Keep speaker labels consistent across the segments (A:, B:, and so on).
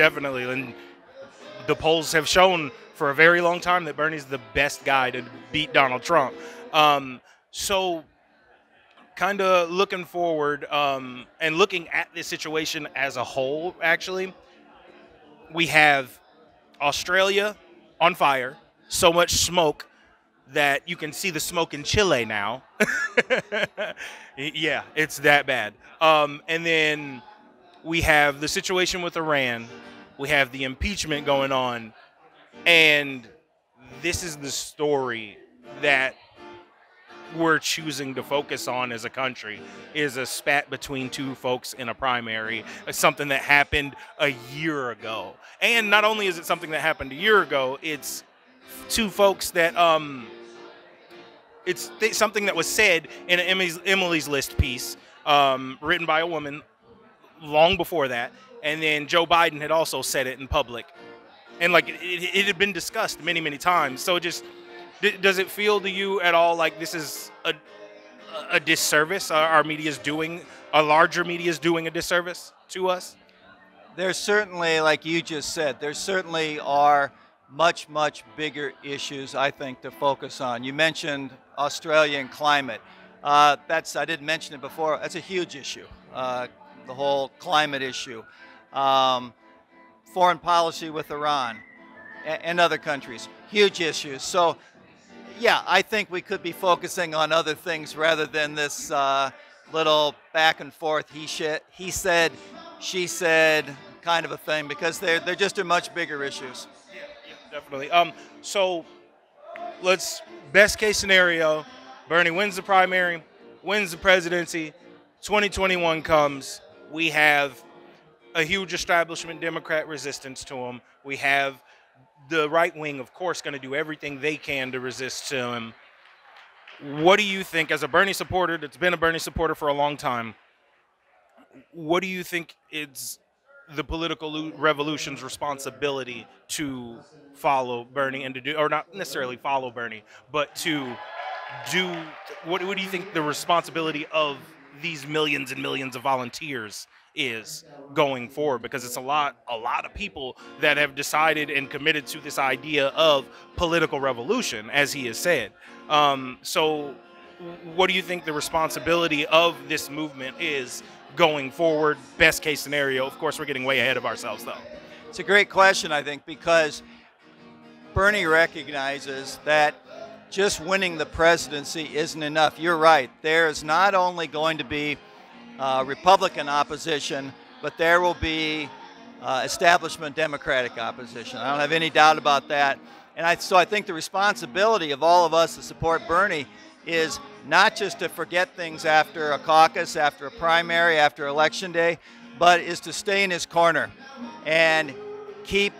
A: definitely. And the polls have shown for a very long time that Bernie's the best guy to beat Donald Trump. So kind of looking forward and looking at this situation as a whole, actually, we have Australia on fire, so much smoke that you can see the smoke in Chile now. Yeah, it's that bad. And then we have the situation with Iran. We have the impeachment going on. And this is the story that we're choosing to focus on as a country, is a spat between two folks in a primary, something that happened a year ago. And not only is it something that happened a year ago, it's two folks that something that was said in an Emily's List piece written by a woman long before that, and then Joe Biden had also said it in public, and like it had been discussed many times. So just does it feel to you at all like this is a disservice? Our larger media is doing a disservice to us?
B: There's certainly, like you just said, there certainly are much bigger issues, I think, to focus on. You mentioned Australian climate. I didn't mention it before. That's a huge issue, the whole climate issue. Foreign policy with Iran and other countries, huge issues. So, yeah, I think we could be focusing on other things rather than this little back and forth, he said, she said kind of a thing, because they're just are much bigger issues.
A: Yeah, definitely. So best case scenario, Bernie wins the primary, wins the presidency, 2021 comes, we have a huge establishment Democrat resistance to him. We have the right wing, of course, going to do everything they can to resist to him. What do you think, as a Bernie supporter that's been a Bernie supporter for a long time, what do you think is the political revolution's responsibility to follow Bernie and to do, or not necessarily follow Bernie, but to do, what do you think the responsibility of these millions and millions of volunteers is going forward? Because it's a lot of people that have decided and committed to this idea of political revolution, as he has said. So what do you think the responsibility of this movement is going forward? Best case scenario. Of course, we're getting way ahead of ourselves, though.
B: It's a great question, I think, because Bernie recognizes that just winning the presidency isn't enough. You're right. There is not only going to be Republican opposition, but there will be establishment Democratic opposition. I don't have any doubt about that. And so I think the responsibility of all of us to support Bernie is not just to forget things after a caucus, after a primary, after Election Day, but is to stay in his corner and keep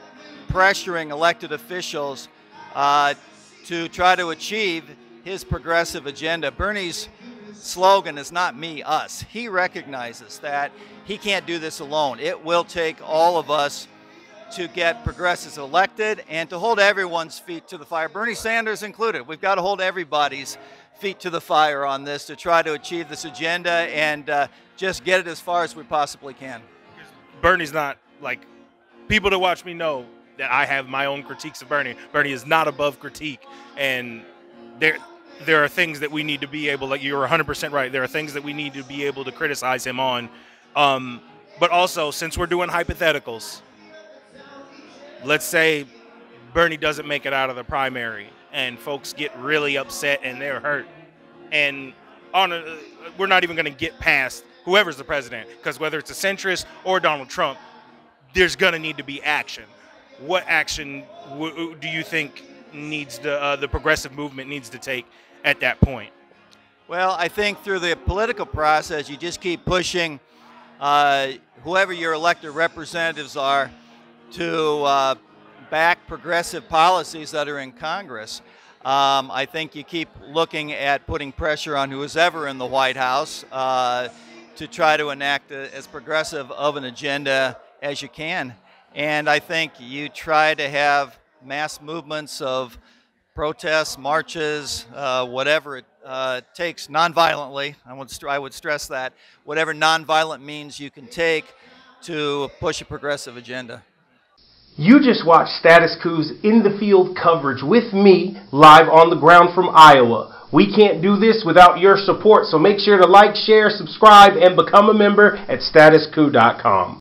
B: pressuring elected officials to try to achieve his progressive agenda. Bernie's slogan is not me, us. He recognizes that he can't do this alone. It will take all of us to get progressives elected and to hold everyone's feet to the fire, Bernie Sanders included. We've got to hold everybody's feet to the fire on this to try to achieve this agenda and just get it as far as we possibly can.
A: Bernie's not, like, people that watch me know that I have my own critiques of Bernie. Bernie is not above critique, and there are things that we need to be able, like you're 100% right, there are things that we need to be able to criticize him on. But also, since we're doing hypotheticals, let's say Bernie doesn't make it out of the primary and folks get really upset and they're hurt. And we're not even going to get past whoever's the president, because whether it's a centrist or Donald Trump, there's going to need to be action. What action do you think needs the progressive movement needs to take at that point?
B: Well, I think through the political process, you just keep pushing whoever your elected representatives are to back progressive policies that are in Congress. I think you keep looking at putting pressure on who's ever in the White House to try to enact as progressive of an agenda as you can. And I think you try to have mass movements of protests, marches, whatever it takes, nonviolently. I would stress that. Whatever nonviolent means you can take to push a progressive agenda.
C: You just watched Status Coup's In the Field coverage with me live on the ground from Iowa. We can't do this without your support, so make sure to like, share, subscribe, and become a member at statuscoup.com.